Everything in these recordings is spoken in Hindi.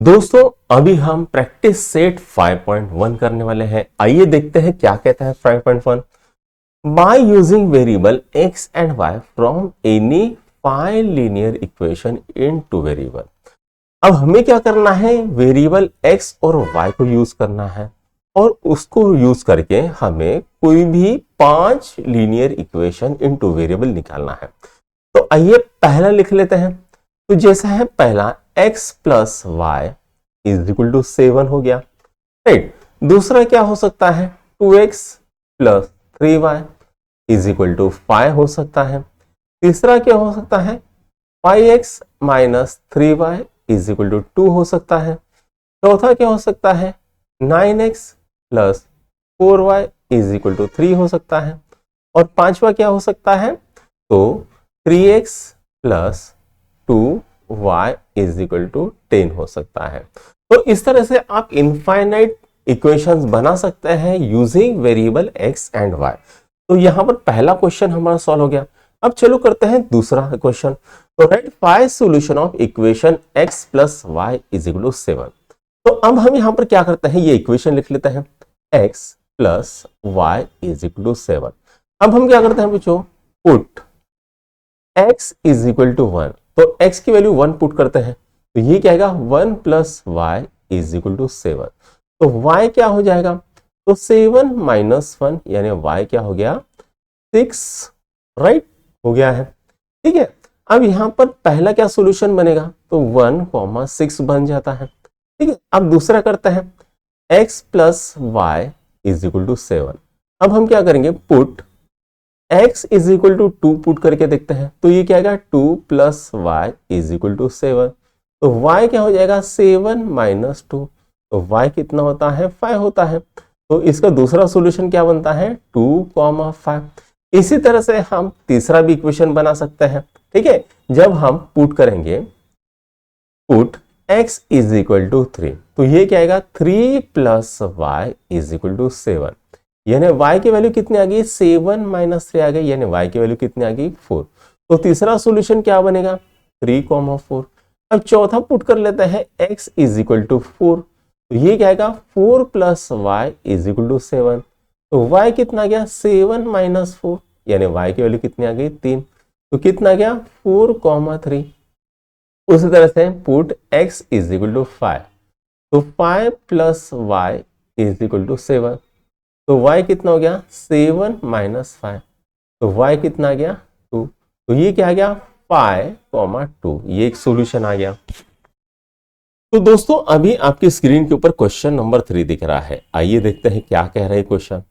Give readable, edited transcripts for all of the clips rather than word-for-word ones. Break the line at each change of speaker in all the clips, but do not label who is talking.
दोस्तों अभी हम प्रैक्टिस सेट 5.1 करने वाले हैं। आइए देखते हैं क्या कहता है 5.1। By using variable x and y from any 5 linear equation into variable. अब हमें क्या करना है, वेरिएबल x और y को यूज करना है और उसको यूज करके हमें कोई भी 5 लीनियर इक्वेशन इनटू वेरिएबल निकालना है। तो आइए पहला लिख लेते हैं। तो जैसा है पहला x plus y is equal to 7 हो गया, राइट। दूसरा क्या हो सकता है, 2x plus 3y is equal to 5 हो सकता है। तीसरा क्या हो सकता है, 5x minus 3y is equal to 2 हो सकता है। चौथा क्या हो सकता है, 9x plus 4y is equal to 3 हो सकता है। और पांचवा क्या हो सकता है, तो 3x plus 2y is equal to 10 हो सकता है। तो इस तरह से आप इनफाइनाइट इक्वेशंस बना सकते हैं using variable x and y। तो यहां पर पहला क्वेश्चन हमारा सॉल्व हो गया। अब चलो करते हैं दूसरा क्वेश्चन। तो right 5 solution of equation x plus y is equal to 7। तो अब हम यहां पर क्या करते हैं, ये इक्वेशन लिख लेते हैं, x plus y is equal to 7। अब हम क्या करते हैं बच्चों, put x is equal to 1। तो x की वैल्यू 1 पुट करते हैं, तो ये क्या आएगा, 1 plus y is equal to 7। तो y क्या हो जाएगा, तो 7 माइनस 1 यानी y क्या हो गया, 6, राइट हो गया है। ठीक है, अब यहां पर पहला क्या सॉल्यूशन बनेगा, तो 1,6 बन जाता है। ठीक है, अब दूसरा करते हैं, x plus y is equal to 7। अब हम क्या करेंगे, put x is equal to 2 put करके देखते हैं, तो ये क्या आएगा, 2 plus y is equal to 7। तो y क्या हो जाएगा, 7 माइनस 2। तो y कितना होता है, 5 होता है। तो इसका दूसरा सॉल्यूशन क्या बनता है, 2,5। इसी तरह से हम तीसरा भी इक्वेशन बना सकते हैं। ठीक है, जब हम पुट करेंगे, put x is equal to 3, तो ये क्या आएगा, 3 plus y is equal to 7। यानी y की वैल्यू कितनी आ गई, 7 माइनस 3 आ गई, यानी y की वैल्यू कितनी आ गई, 4। तो तीसरा सॉल्यूशन क्या बनेगा, 3,4। अब चौथा पुट कर लेते हैं, x इज इक्वल टू 4। तो ये क्या आएगा, 4 plus y is equal to 7। तो y कितना आ गया, 7 माइनस 4, यानी y की वैल्यू कितनी आ गई, 3। तो कितना आ गया, 4,3। उसी तरह से put x is equal to 5। तो 5 plus y is equal to 7। तो y कितना हो गया, 7 माइनस 5। तो y कितना आ गया, 2। तो ये क्या आ गया, 5,2। ये एक सॉल्यूशन आ गया। तो दोस्तों अभी आपकी स्क्रीन के ऊपर क्वेश्चन नंबर 3 दिख रहा है। आइए देखते हैं क्या कह रहा है question.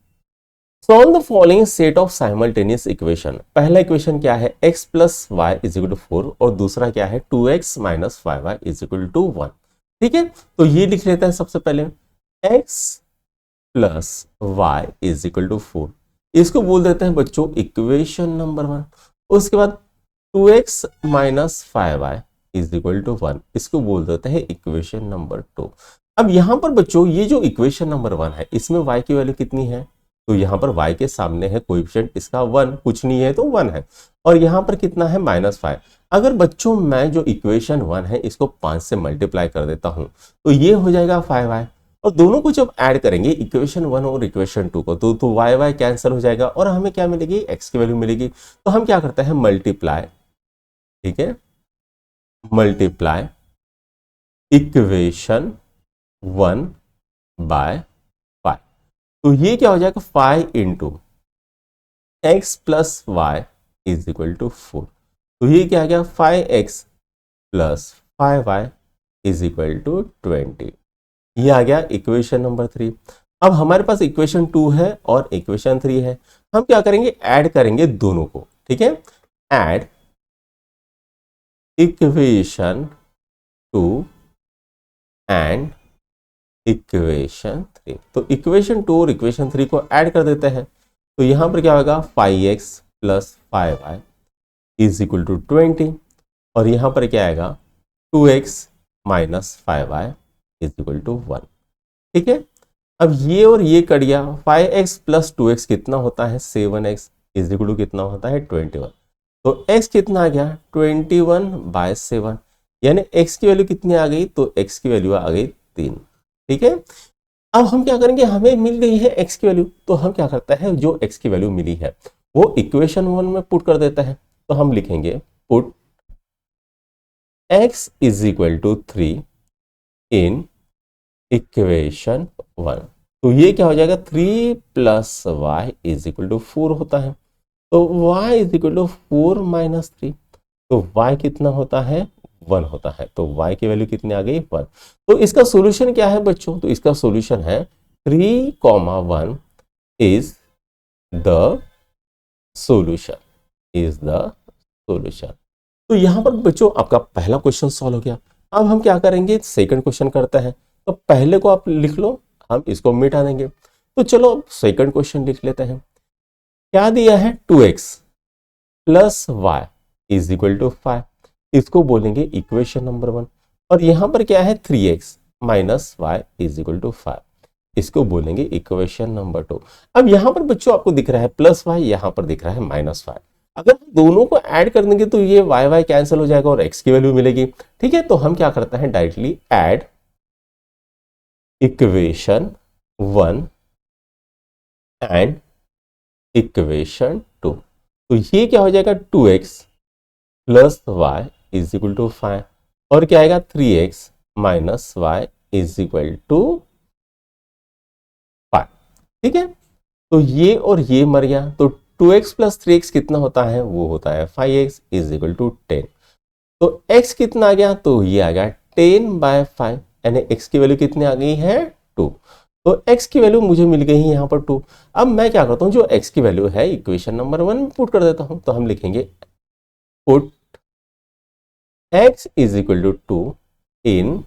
Solve the following set of simultaneous equation. पहला इक्वेशन क्या है, x plus y is equal to 4 और दूसरा क्या है, 2x minus 5y is equal to 1। ठीक है, तो ये लिख लेते हैं सबसे पहले, x plus y is equal to 4। इसको बोल देते हैं बच्चों इक्वेशन नंबर 1। उसके बाद 2x minus 5y is equal to 1, इसको बोल देते हैं इक्वेशन नंबर 2। अब यहां पर बच्चों ये जो इक्वेशन नंबर 1 है, इसमें y की वैल्यू कितनी है, तो यहां पर y के सामने है कोएफिशिएंट इसका 1, कुछ नहीं है तो 1 है। और यहां पर कितना है, -5। अगर बच्चों मैं जो इक्वेशन 1 है इसको 5 से मल्टीप्लाई कर देता हूं, तो ये हो जाएगा 5y। और दोनों को जब ऐड करेंगे इक्वेशन 1 और इक्वेशन 2 को, तो y कैंसिल हो जाएगा और हमें क्या मिलेगी, x की वैल्यू मिलेगी। तो हम क्या करते हैं, मल्टीप्लाई, ठीक है, मल्टीप्लाई इक्वेशन 1 बाय 5। तो ये क्या हो जाएगा, 5 into x plus y is equal to 4। तो ये क्या आ गया, 5x plus 5y is equal to 20। ये आ गया इक्वेशन नंबर 3। अब हमारे पास इक्वेशन 2 है और इक्वेशन 3 है। हम क्या करेंगे, ऐड करेंगे दोनों को। ठीक है, ऐड इक्वेशन 2 एंड इक्वेशन 3। तो इक्वेशन 2 और इक्वेशन 3 को ऐड कर देते हैं, तो यहां पर क्या होगा, 5x plus 5y is equal to 20। और यहां पर क्या आएगा, 2x minus 5y is equal to 1। ठीक है, अब ये और ये कट गया, 5x प्लस 2x कितना होता है, 7x इज इक्वल टू कितना होता है, 21। तो x कितना आ गया, 21 बाय 7, यानी x की वैल्यू कितनी आ गई, तो x की वैल्यू आ गई 3। ठीक है, अब हम क्या करेंगे, हमें मिल गई है x की वैल्यू, तो हम क्या करता है, जो x की वैल्यू मिली है वो इक्वेशन 1 में पुट कर देता है। तो हम लिखेंगे put x is equal to 3 in equation 1। तो ये क्या हो जाएगा, 3 plus y is equal to 4 होता है। तो y is equal to 4 minus 3, तो y कितना होता है, 1 होता है। तो y की वैल्यू कितनी आ गई, 1। तो इसका सॉल्यूशन क्या है बच्चों, तो इसका सॉल्यूशन है 3,1 is the solution, is the solution. तो यहां पर बच्चों आपका पहला क्वेश्चन सॉल्व हो गया। अब हम क्या करेंगे, सेकंड क्वेश्चन करते हैं। तो पहले को आप लिख लो, हम इसको मिटा देंगे। तो चलो सेकंड क्वेश्चन लिख लेते हैं। क्या दिया है, 2x plus y is equal to 5, इसको बोलेंगे इक्वेशन नंबर 1। और यहां पर क्या है, 3x minus y is equal to 5, इसको बोलेंगे इक्वेशन नंबर 2। अब यहां पर बच्चों आपको दिख रहा है प्लस वाई, यहां पर दिख रहा है माइनस वाई। अगर हम दोनों को ऐड कर देंगे तो ये वाई वाई कैंसिल हो जाएगा और x की वैल्यू मिलेगी। ठीक है, तो हम क्या करते हैं, directly add equation 1 and equation 2। तो ये क्या हो जाएगा, 2x plus y is equal to 5, और क्या आएगा, 3x minus y is equal to 5। ठीक है, तो ये और ये मर गया, तो 2x प्लस 3x कितना होता है, वो होता है 5x इज इक्वल टू 10। तो x कितना आ गया, तो ये आ गया 10/5, यानी x की वैल्यू कितनी आ गई है, 2। तो x की वैल्यू मुझे मिल गई है यहाँ पर 2। अब मैं क्या करता हूँ, जो x की वैल्यू है इक्वेशन नंबर 1 में पुट कर देता हूँ। तो हम लिखेंगे put x is equal to 2 in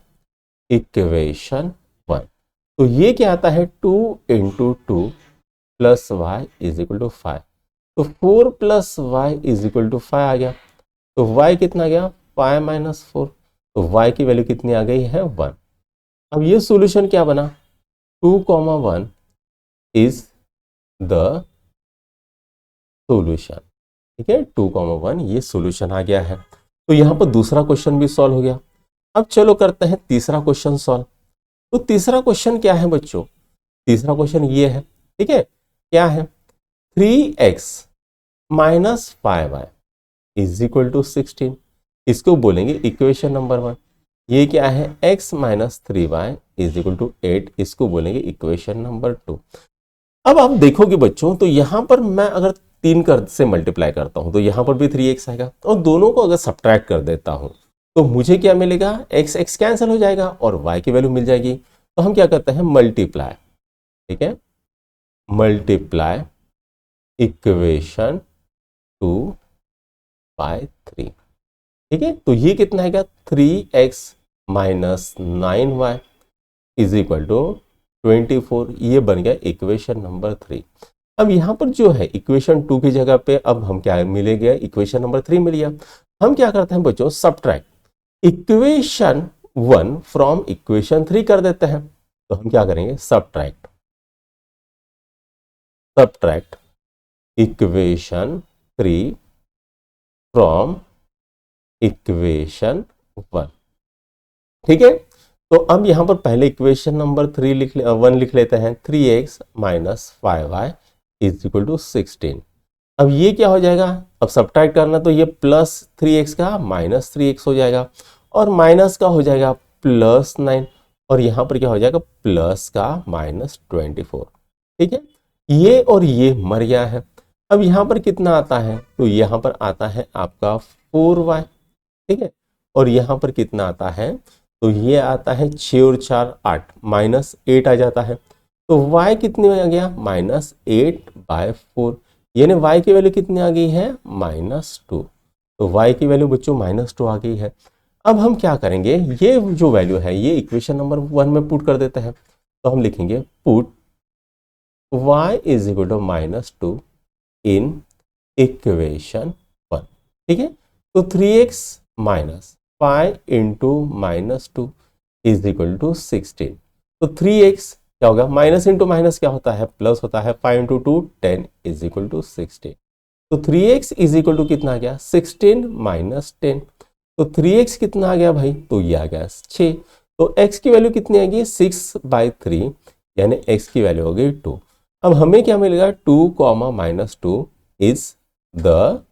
equation 1। तो ये क्या आता है, 2 into 2 plus y is equal to 5। तो 4 plus y is equal to 5 आ गया। तो y कितना आ गया, 5 माइनस 4। तो y की वैल्यू कितनी आ गई है, 1। अब ये सॉल्यूशन क्या बना, 2,1 इज द सॉल्यूशन। ठीक है, 2,1 ये सॉल्यूशन आ गया है। तो यहां पर दूसरा क्वेश्चन भी सॉल्व हो गया। अब चलो करते हैं तीसरा क्वेश्चन सॉल्व। तो तीसरा क्वेश्चन क्या है बच्चों, तीसरा क्वेश्चन ये है। ठीक है, क्या है, 3x minus 5y is equal to 16, इसको बोलेंगे इक्वेशन नंबर 1। ये क्या है, x minus 3y is equal to 8, इसको बोलेंगे इक्वेशन नंबर 2। अब आप देखोगे बच्चों, तो यहां पर मैं अगर 3 कर से मल्टीप्लाई करता हूं तो यहां पर भी 3x आएगा, और दोनों को अगर सब्ट्रैक्ट कर देता हूं तो मुझे क्या मिलेगा, x कैंसिल हो जाएगा और y की वैल्यू मिल जाएगी। तो हम क्या करते हैं, मल्टीप्लाई। ठीक है, मल्टीप्लाई इक्वेशन 2 बाय 3। ठीक है, तो ये कितना आएगा, 3x minus 9y is equal to 24, ये बन गया इक्वेशन नंबर 3। अब यहां पर जो है इक्वेशन 2 की जगह पे अब हम क्या मिलेगा, इक्वेशन नंबर 3 मिल गया। हम क्या करते हैं बच्चों, सब्ट्रैक्ट इक्वेशन 1 फ्रॉम इक्वेशन 3 कर देते हैं। तो हम क्या करेंगे, सब्ट्रैक्ट इक्वेशन 3 फ्रॉम इक्वेशन 1। ठीक है, तो अब यहां पर पहले इक्वेशन नंबर 1 लिख लेते हैं, 3x minus 5y is equal to 16। अब ये क्या हो जाएगा, अब सब्ट्रैक्ट करना, तो ये प्लस 3x का माइनस 3x हो जाएगा, और माइनस का हो जाएगा प्लस 9, और यहां पर क्या हो जाएगा, प्लस का माइनस 24। ठीक है, ये और ये मर गया है। अब यहां पर कितना आता है, तो यहां पर आता है आपका 4y। ठीक है, और यहां पर कितना आता है, तो ये आता है 6 और 4 8, माइनस 8 आ जाता है। तो y कितनी आ गया, माइनस 8/4, यानी y की वैल्यू कितनी आ गई है, -2। तो y की वैल्यू बच्चों -2 आ गई है। अब हम क्या करेंगे, ये जो वैल्यू है ये इक्वेशन नंबर 1 में पुट कर देते हैं। तो हम लिखेंगे put y is equal to -2 in equation 1। ठीक है, तो 3x minus 5 into -2 is equal to 16। तो 3x क्या होगा, माइनस इंटू माइनस क्या होता है, प्लस होता है, 5 इंटू 2 10 इज इक्वल टू 16। तो 3x इज इक्वल टू कितना आ गया, 16 माइनस 10। तो 3x कितना आ गया भाई, तो ये आ गया 6। तो x की वैल्यू कितनी आएगी, 6/3, यानी x की वैल्यू हो गई 2। अब हमें क्या मिलेगा, 2 -2 इज द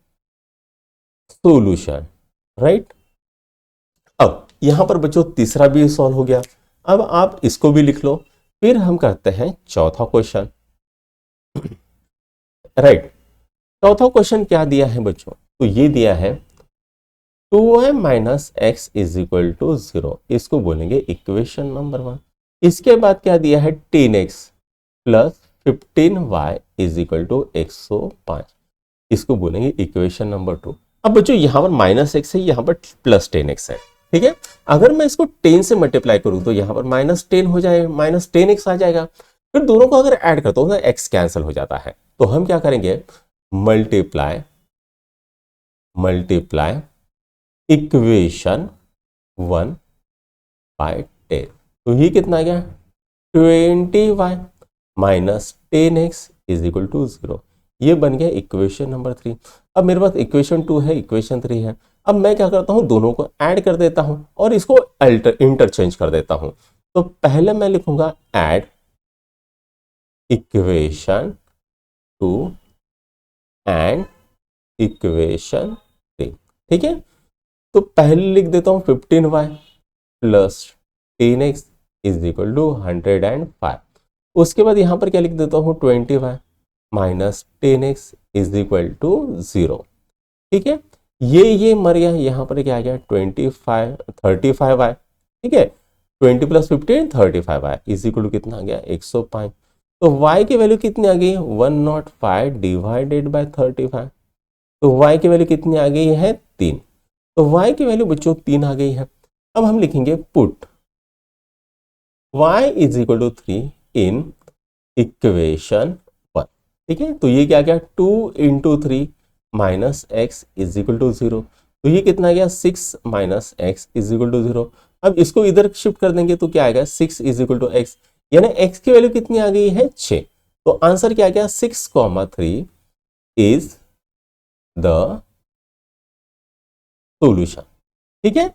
सोल्यूशन, राइट। अब यहां पर बच्चों तीसरा भी सॉल्व हो गया। अब आप इसको भी लिख लो, फिर हम करते हैं चौथा क्वेश्चन, राइट। चौथा क्वेश्चन क्या दिया है बच्चों, तो ये दिया है 2y minus x is equal to 0, इसको बोलेंगे इक्वेशन नंबर 1। इसके बाद क्या दिया है, 10x plus 15y is equal to 105, इसको बोलेंगे इक्वेशन नंबर 2। अब बच्चों यहां पर -x है, यहां पर +10x है, ठीक है। अगर मैं इसको 10 से मल्टीप्लाई करूं तो यहां पर -10 हो जाए, -10x आ जाएगा। फिर दोनों को अगर ऐड करता हूं तो x कैंसिल हो जाता है, तो हम क्या करेंगे, मल्टीप्लाई इक्वेशन 1/10। तो ये कितना आ गया, 20y minus 10x is equal to 0। ये बन गया इक्वेशन नंबर 3। अब मेरे पास इक्वेशन 2 है, इक्वेशन 3 है। अब मैं क्या करता हूं, दोनों को ऐड कर देता हूं और इसको इंटरचेंज कर देता हूं। तो पहले मैं लिखूंगा ऐड इक्वेशन 2 एंड इक्वेशन 3, ठीक है। तो पहले लिख देता हूं 15y plus 10x is equal to 105। उसके बाद यहां पर क्या लिख देता हूं, 20y minus 10x is equal to 0, ठीक है। ये मर गया, यहां पर क्या आ गया, 35y, ठीक है। 20 plus 15 35y is equal to कितना आ गया, 105। तो y की वैल्यू कितनी आ गई, 105 डिवाइडेड बाय 35। तो y की वैल्यू कितनी आ गई है, 3। तो y की वैल्यू बच्चों 3 आ गई है। अब हम लिखेंगे put y is equal to 3 in equation 1, ठीक है। तो ये क्या गया, 2 into 3 minus x is equal to 0। तो ये कितना आ गया, 6 minus x is equal to 0। अब इसको इधर शिफ्ट कर देंगे तो क्या आएगा, 6 इज इक्वल टू एक्स, यानी एक्स की वैल्यू कितनी आ गई है, 6। तो आंसर क्या आ गया, 6,3 इज द सोल्यूशन, ठीक है।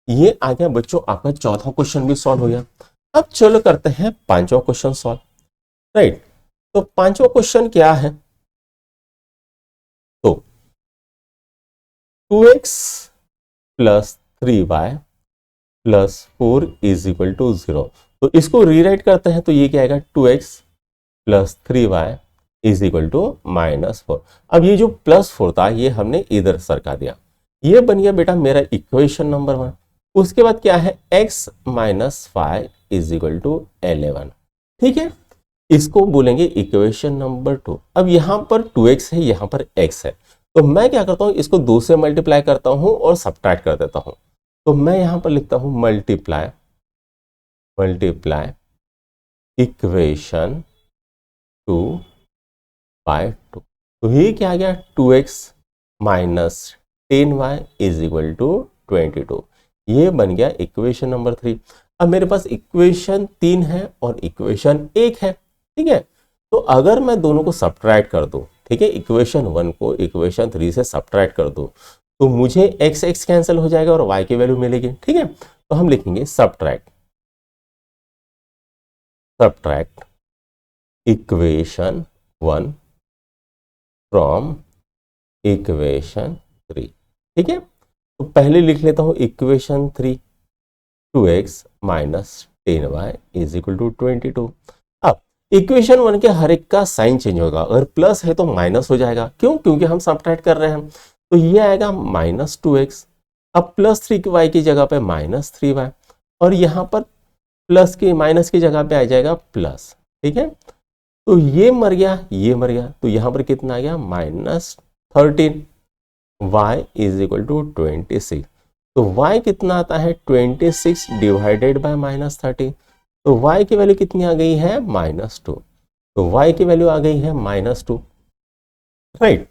ये आ गया बच्चों आपका चौथा क्वेश्चन भी सॉल्व हो गया। अब चलो करते हैं पांचवा क्वेश्चन सॉल्व, राइट। तो पांचवा क्वेश्चन क्या है, तो 2x plus 3y plus 4 is equal to 0। तो इसको रीराइट करते हैं तो ये क्या आएगा, 2x plus 3y is equal to -4। अब ये जो +4 था ये हमने इधर सरका दिया, ये बन गया बेटा मेरा इक्वेशन नंबर 1। उसके बाद क्या है, x minus 5 is equal to 11, ठीक है। इसको बोलेंगे इक्वेशन नंबर 2। अब यहां पर 2x है, यहां पर x है, तो मैं क्या करता हूं, इसको 2 से मल्टीप्लाई करता हूं और सब्ट्रैक्ट कर देता हूं। तो मैं यहां पर लिखता हूं मल्टीप्लाई इक्वेशन 2/2। तो ये क्या आ गया, 2x minus 10y is equal to 22। ये बन गया इक्वेशन नंबर 3। अब मेरे पास इक्वेशन 3 है और इक्वेशन 1 है, ठीक है। तो अगर मैं दोनों को सब्ट्रैक्ट कर दूं, ठीक है, इक्वेशन 1 को इक्वेशन 3 से सब्ट्रैक्ट कर दूं, तो मुझे x कैंसिल हो जाएगा और y की वैल्यू मिलेगी, ठीक है। तो हम लिखेंगे सब्ट्रैक्ट इक्वेशन 1 फ्रॉम इक्वेशन 3, ठीक है। तो पहले लिख लेता हूं equation 3, 2x minus 10y is equal to 22। अब इक्वेशन 1 के हर एक का साइन चेंज होगा, अगर प्लस है तो माइनस हो जाएगा, क्यों, क्योंकि हम सब्ट्रैक्ट कर रहे हैं। तो ये आएगा -2x। अब +3y की जगह पे -3y, और यहां पर प्लस की माइनस की जगह पे आ जाएगा प्लस, ठीक है। तो ये मर गया, ये मर गया, तो यहां पर कितना आ गया, -13। y is equal to 26। तो y कितना आता है, 26 डिवाइडेड बाय -13। तो y की वैल्यू कितनी आ गई है, -2। तो y की वैल्यू आ गई है -2, राइट।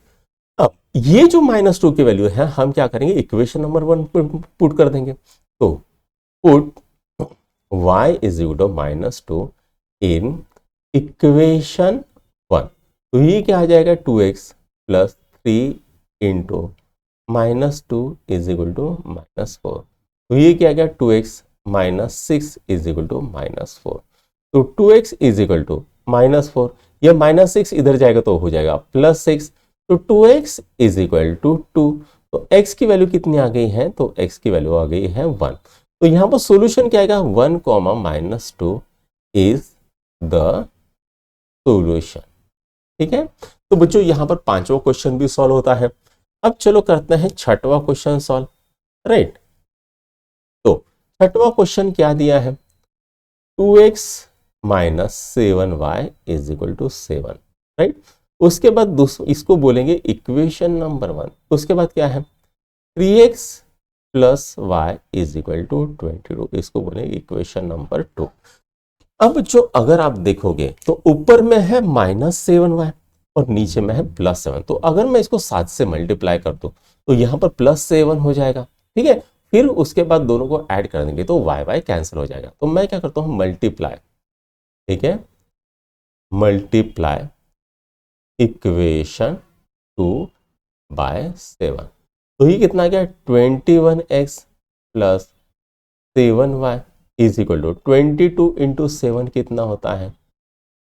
अब ये जो -2 की वैल्यू है हम क्या करेंगे, इक्वेशन नंबर 1 पे पुट कर देंगे। तो put y is equal to -2 in equation 1। तो ये क्या आ जाएगा, 2x plus 3 into -2 is equal to -4। तो ये क्या गया 2x -6 इज इक्वल टू -4। तो 2x इज इक्वल टू -4, ये -6 इधर जाएगा तो हो जाएगा +6। तो 2x इज इक्वल टू 2। तो x की वैल्यू कितनी आ गई है, तो x की वैल्यू आ गई है 1। तो यहां पर सॉल्यूशन क्या आएगा, 1, -2 इज द सॉल्यूशन। ठीक है, तो बच्चों यहां पर पांचवा क्वेश्चन भी सॉल्व होता है। अब चलो करते हैं छठवां क्वेश्चन सॉल्व। राइट, तो छठवां क्वेश्चन क्या दिया है, 2x -7y is equal to 7। Right, उसके बाद इसको बोलेंगे इक्वेशन नंबर 1। उसके बाद क्या है, 3x + y is equal to 22, इसको बोलेंगे इक्वेशन नंबर 2। अब जो अगर आप देखोगे तो ऊपर में है -7y और नीचे में है +7। तो अगर मैं इसको 7 से मल्टीप्लाई कर दूं तो यहां पर +7 हो जाएगा। ठीक है, फिर उसके बाद दोनों को ऐड कर देंगे तो y कैंसिल हो जाएगा। तो मैं क्या करता हूं, मल्टीप्लाई। ठीक है, मल्टीप्लाई इक्वेशन 2/7। तो ये कितना आ गया, 21x + 7y is equal to 22 into 7 कितना होता है,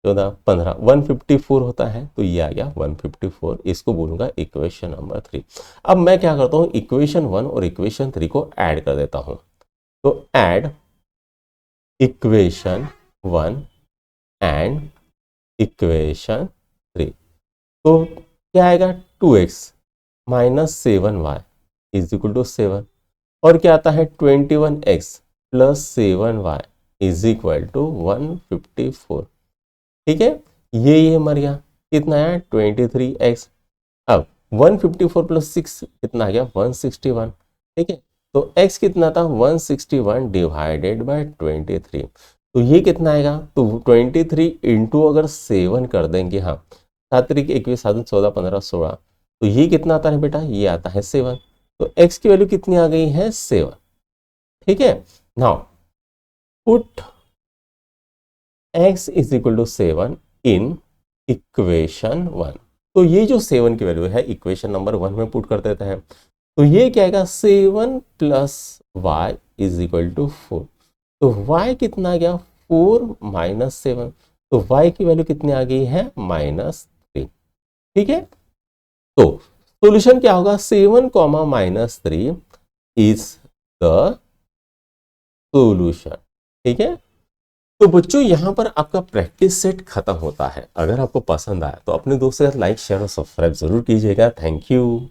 14, 15, 154 होता है। तो ये आ गया 154, इसको बोलूंगा इक्वेशन नंबर 3। अब मैं क्या करता हूं, इक्वेशन 1 और इक्वेशन 3 को ऐड कर देता हूं। तो ऐड इक्वेशन 1 एंड इक्वेशन 3। तो क्या आएगा, 2x -7y is equal to 7, और क्या आता है 21x + 7y is equal to 154। ठीक है, ये मर गया, कितना है 23x। अब 154 + 6 कितना आ गया 161। ठीक है, तो x कितना था 161 डिवाइडेड बाय 23। तो ये कितना आएगा, तो 23 इंटू अगर 7 कर देंगे, हाँ 7 × 21 7 14 15 16, तो ये कितना आता है बेटा, ये आता है 7। तो x की वैल्यू कितनी आ गई है 7। ठीक है, now put x is equal to 7 in equation 1। तो ये जो 7 की वैल्यू है इक्वेशन नंबर 1 में पुट कर देते हैं। तो ये क्या आएगा, 7 + y इज इक्वल टू 4। तो y कितना आ गया, 4 - 7। तो y की वैल्यू कितनी आ गई है, -3। ठीक है, तो सॉल्यूशन क्या होगा, 7, -3 इज द सॉल्यूशन। ठीक है, तो बच्चों यहां पर आपका प्रैक्टिस सेट खत्म होता है। अगर आपको पसंद आया तो अपने दोस्तों के साथ लाइक शेयर और सब्सक्राइब जरूर कीजिएगा। Thank you.